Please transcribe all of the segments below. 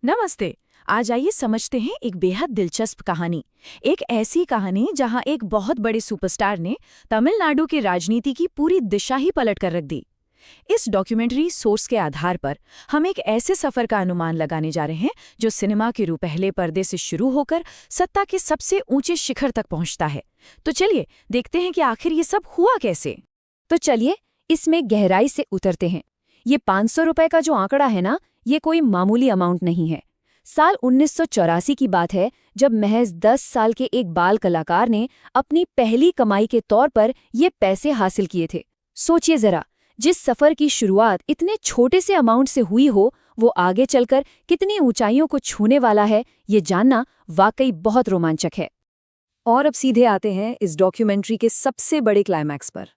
नमस्ते। आज आइए समझते हैं एक बेहद दिलचस्प कहानी। एक ऐसी कहानी जहां एक बहुत बड़े सुपरस्टार ने तमिलनाडु की राजनीति की पूरी दिशा ही पलट कर रख दी। इस डॉक्यूमेंट्री सोर्स के आधार पर हम एक ऐसे सफर का अनुमान लगाने जा रहे हैं जो सिनेमा के रूप पहले पर्दे से शुरू होकर सत्ता के सबसे ऊंचे शिखर तक पहुंचता है। तो चलिए देखते हैं कि आखिर ये सब हुआ कैसे। तो चलिए इसमें गहराई से उतरते हैं। ये 500 रुपए का जो आंकड़ा है ना, ये कोई मामूली अमाउंट नहीं है। साल 1984 की बात है, जब महज 10 साल के एक बाल कलाकार ने अपनी पहली कमाई के तौर पर ये पैसे हासिल किए थे। सोचिए जरा, जिस सफर की शुरुआत इतने छोटे से अमाउंट से हुई हो, वो आगे चलकर कितनी ऊंचाइयों को छूने वाला है, ये जानना वाकई बहुत रोमांचक है। और अब सीधे आते हैं इस डॉक्यूमेंट्री के सबसे बड़े क्लाइमैक्स पर।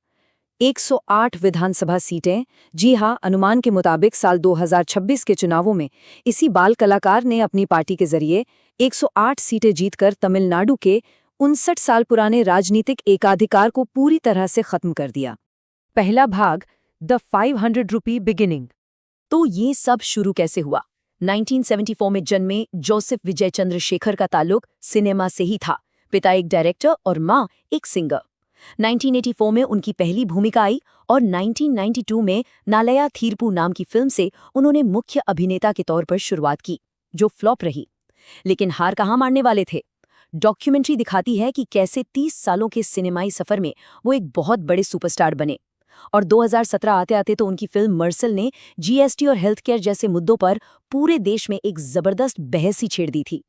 108 विधानसभा सीटें। जी हाँ, अनुमान के मुताबिक साल 2026 के चुनावों में इसी बाल कलाकार ने अपनी पार्टी के जरिए 108 सीटें जीतकर तमिलनाडु के 59 साल पुराने राजनीतिक एकाधिकार को पूरी तरह से खत्म कर दिया। पहला भाग, द 500 रुपी बिगिनिंग। तो ये सब शुरू कैसे हुआ? 1974 में जन्मे जोसेफ विजय चंद्रशेखर का ताल्लुक सिनेमा से ही था। पिता एक डायरेक्टर और माँ एक सिंगर। 1984 में उनकी पहली भूमिका आई और 1992 में नालया थीरपू नाम की फिल्म से उन्होंने मुख्य अभिनेता के तौर पर शुरुआत की, जो फ्लॉप रही। लेकिन हार कहाँ मानने वाले थे? डॉक्यूमेंट्री दिखाती है कि कैसे 30 सालों के सिनेमाई सफर में वो एक बहुत बड़े सुपरस्टार बने। और 2017 आते आते तो उनकी फिल्म मर्सल ने जीएसटी और हेल्थ केयर जैसे मुद्दों पर पूरे देश में एक जबरदस्त बहस ही छेड़ दी थी।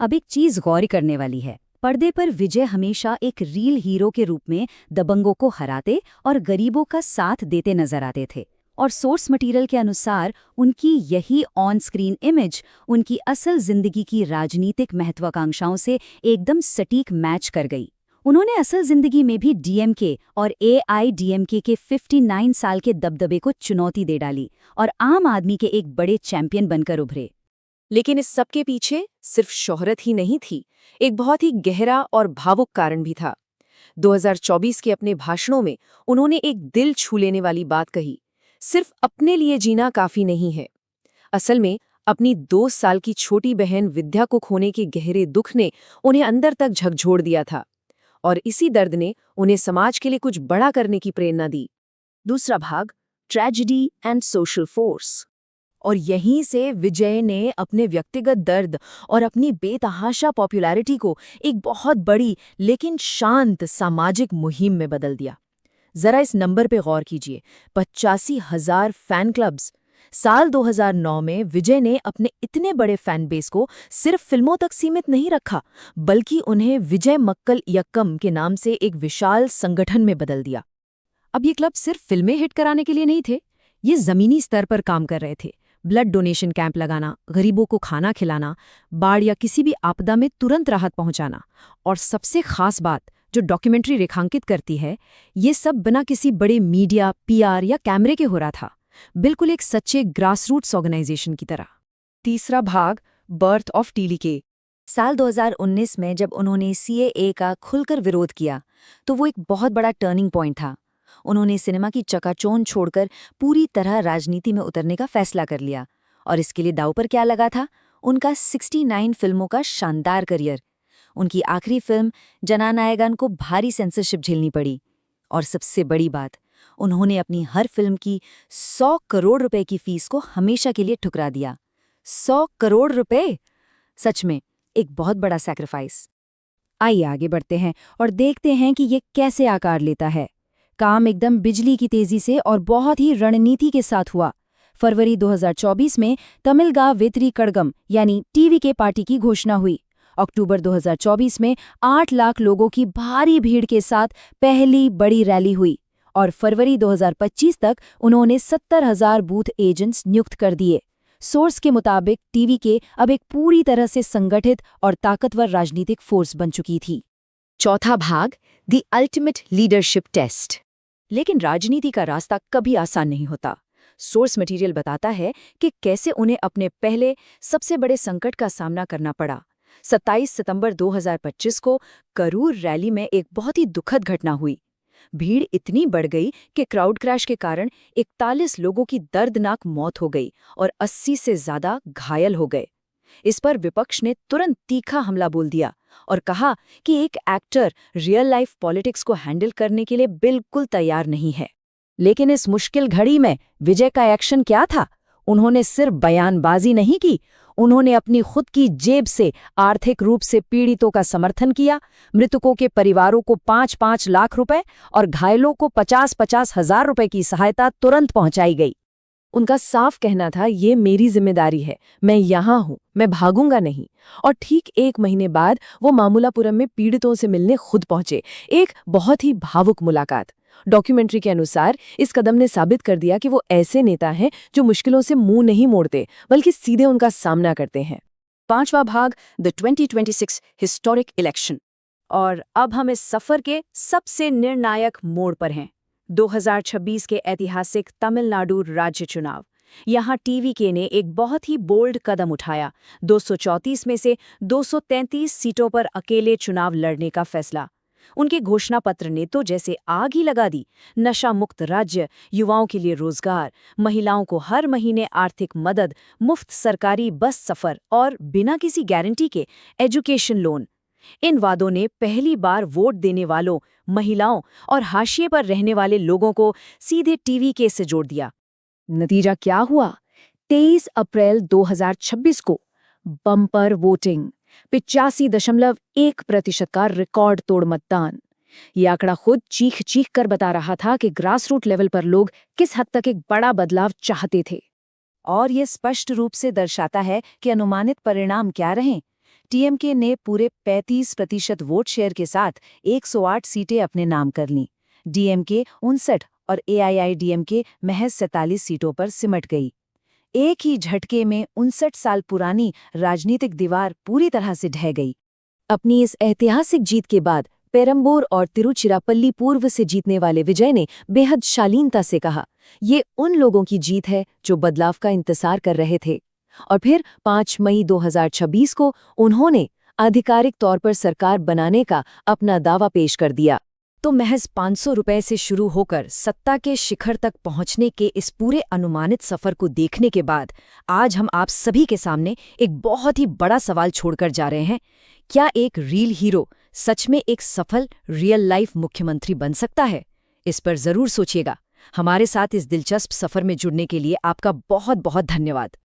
अब एक चीज गौर करने वाली है। पर्दे पर विजय हमेशा एक रील हीरो के रूप में दबंगों को हराते और गरीबों का साथ देते नजर आते थे। और सोर्स मटेरियल के अनुसार उनकी यही ऑन स्क्रीन इमेज उनकी असल जिंदगी की राजनीतिक महत्वाकांक्षाओं से एकदम सटीक मैच कर गई। उन्होंने असल जिंदगी में भी डीएमके और एआईडीएमके के 59 साल के दबदबे को चुनौती दे डाली और आम आदमी के एक बड़े चैंपियन बनकर उभरे। लेकिन इस सब के पीछे सिर्फ शोहरत ही नहीं थी, एक बहुत ही गहरा और भावुक कारण भी था। 2024 के अपने भाषणों में उन्होंने एक दिल छू लेने वाली बात कही, सिर्फ अपने लिए जीना काफी नहीं है। असल में अपनी 2 साल की छोटी बहन विद्या को खोने के गहरे दुख ने उन्हें अंदर तक झकझोर दिया था और इसी दर्द ने उन्हें समाज के लिए कुछ बड़ा करने की प्रेरणा दी। दूसरा भाग, ट्रेजेडी एंड सोशल फोर्स। और यहीं से विजय ने अपने व्यक्तिगत दर्द और अपनी बेतहाशा पॉपुलैरिटी को एक बहुत बड़ी लेकिन शांत सामाजिक मुहिम में बदल दिया। जरा इस नंबर पे गौर कीजिए, 85,000 फैन क्लब्स। साल 2009 में विजय ने अपने इतने बड़े फैन बेस को सिर्फ फिल्मों तक सीमित नहीं रखा, बल्कि उन्हें विजय मक्कल यक्कम के नाम से एक विशाल संगठन में बदल दिया। अब ये क्लब सिर्फ फिल्में हिट कराने के लिए नहीं थे, ये जमीनी स्तर पर काम कर रहे थे। ब्लड डोनेशन कैंप लगाना, गरीबों को खाना खिलाना, बाढ़ या किसी भी आपदा में तुरंत राहत पहुंचाना। और सबसे खास बात जो डॉक्यूमेंट्री रेखांकित करती है, ये सब बिना किसी बड़े मीडिया, पीआर या कैमरे के हो रहा था, बिल्कुल एक सच्चे ग्रासरूट्स ऑर्गेनाइजेशन की तरह। तीसरा भाग, बर्थ ऑफ टीवीके। साल 2019 में जब उन्होंने सीएए का खुलकर विरोध किया, तो वो एक बहुत बड़ा टर्निंग पॉइंट था। उन्होंने सिनेमा की चकाचौंध छोड़कर पूरी तरह राजनीति में उतरने का फैसला कर लिया। और इसके लिए दांव पर क्या लगा था? उनका 69 फिल्मों का शानदार करियर। उनकी आखिरी फिल्म जनानायगन को भारी सेंसरशिप झेलनी पड़ी। और सबसे बड़ी बात, उन्होंने अपनी हर फिल्म की 100 करोड़ रुपए की फीस को हमेशा के लिए ठुकरा दिया। 100 करोड़ रुपए! सच में एक बहुत बड़ा सैक्रिफाइस। आइए आगे बढ़ते हैं और देखते हैं कि ये कैसे आकार लेता है। काम एकदम बिजली की तेजी से और बहुत ही रणनीति के साथ हुआ। फरवरी 2024 में तमिलगा वेत्री कड़गम यानी टीवीके पार्टी की घोषणा हुई। अक्टूबर 2024 में 8 लाख लोगों की भारी भीड़ के साथ पहली बड़ी रैली हुई और फरवरी 2025 तक उन्होंने 70,000 बूथ एजेंट्स नियुक्त कर दिए। सोर्स के मुताबिक टीवीके अब एक पूरी तरह से संगठित और ताकतवर राजनीतिक फोर्स बन चुकी थी। चौथा भाग, द अल्टीमेट लीडरशिप टेस्ट। लेकिन राजनीति का रास्ता कभी आसान नहीं होता। सोर्स मटेरियल बताता है कि कैसे उन्हें अपने पहले सबसे बड़े संकट का सामना करना पड़ा। 27 सितंबर 2025 को करूर रैली में एक बहुत ही दुखद घटना हुई। भीड़ इतनी बढ़ गई कि क्राउड क्रैश के कारण 41 लोगों की दर्दनाक मौत हो गई और 80 से ज्यादा घायल हो गए। इस पर विपक्ष ने तुरंत तीखा हमला बोल दिया और कहा कि एक एक्टर रियल लाइफ पॉलिटिक्स को हैंडल करने के लिए बिल्कुल तैयार नहीं है। लेकिन इस मुश्किल घड़ी में विजय का एक्शन क्या था? उन्होंने सिर्फ बयानबाजी नहीं की, उन्होंने अपनी खुद की जेब से आर्थिक रूप से पीड़ितों का समर्थन किया। मृतकों के परिवारों को 5-5 लाख रुपए और घायलों को 50-50 हजार रुपए की सहायता तुरंत पहुंचाई गई। उनका साफ कहना था, ये मेरी जिम्मेदारी है, मैं यहाँ हूँ, मैं भागूंगा नहीं। और ठीक 1 महीने बाद वो मामूलापुरम में पीड़ितों से मिलने खुद पहुंचे। एक बहुत ही भावुक मुलाकात। डॉक्यूमेंट्री के अनुसार इस कदम ने साबित कर दिया कि वो ऐसे नेता हैं जो मुश्किलों से मुंह नहीं मोड़ते, बल्कि सीधे उनका सामना करते हैं। 5वां भाग, द 2026 हिस्टोरिक इलेक्शन। और अब हम इस सफर के सबसे निर्णायक मोड़ पर हैं, 2026 के ऐतिहासिक तमिलनाडु राज्य चुनाव। यहाँ टीवीके ने एक बहुत ही बोल्ड कदम उठाया, 234 में से 233 सीटों पर अकेले चुनाव लड़ने का फैसला। उनके घोषणा पत्र ने तो जैसे आग ही लगा दी। नशा मुक्त राज्य, युवाओं के लिए रोजगार, महिलाओं को हर महीने आर्थिक मदद, मुफ्त सरकारी बस सफर और बिना किसी गारंटी के एजुकेशन लोन। इन वादों ने पहली बार वोट देने वालों, महिलाओं और हाशिए पर रहने वाले लोगों को सीधे टीवीके से जोड़ दिया। नतीजा क्या हुआ? 23 अप्रैल 2026 को बम्पर वोटिंग, 85.1% का रिकॉर्ड तोड़ मतदान। ये आंकड़ा खुद चीख चीख कर बता रहा था कि ग्रासरूट लेवल पर लोग किस हद तक एक बड़ा बदलाव चाहते थे। और ये स्पष्ट रूप से दर्शाता है कि अनुमानित परिणाम क्या रहे। टीएमके ने पूरे 35% वोट शेयर के साथ 108 सीटें अपने नाम कर लीं। डीएमके 59 और एआईआईडीएमके महज 47 सीटों पर सिमट गई। एक ही झटके में 59 साल पुरानी राजनीतिक दीवार पूरी तरह से ढह गई। अपनी इस ऐतिहासिक जीत के बाद पेरंबूर और तिरुचिरापल्ली पूर्व से जीतने वाले विजय ने बेहद शालीनता से कहा, ये उन लोगों की जीत है जो बदलाव का इंतजार कर रहे थे। और फिर 5 मई 2026 को उन्होंने आधिकारिक तौर पर सरकार बनाने का अपना दावा पेश कर दिया। तो महज 500 रुपए से शुरू होकर सत्ता के शिखर तक पहुंचने के इस पूरे अनुमानित सफर को देखने के बाद आज हम आप सभी के सामने एक बहुत ही बड़ा सवाल छोड़कर जा रहे हैं। क्या एक रियल हीरो सच में एक सफल रियल लाइफ मुख्यमंत्री बन सकता है? इस पर जरूर सोचिएगा। हमारे साथ इस दिलचस्प सफर में जुड़ने के लिए आपका बहुत बहुत धन्यवाद।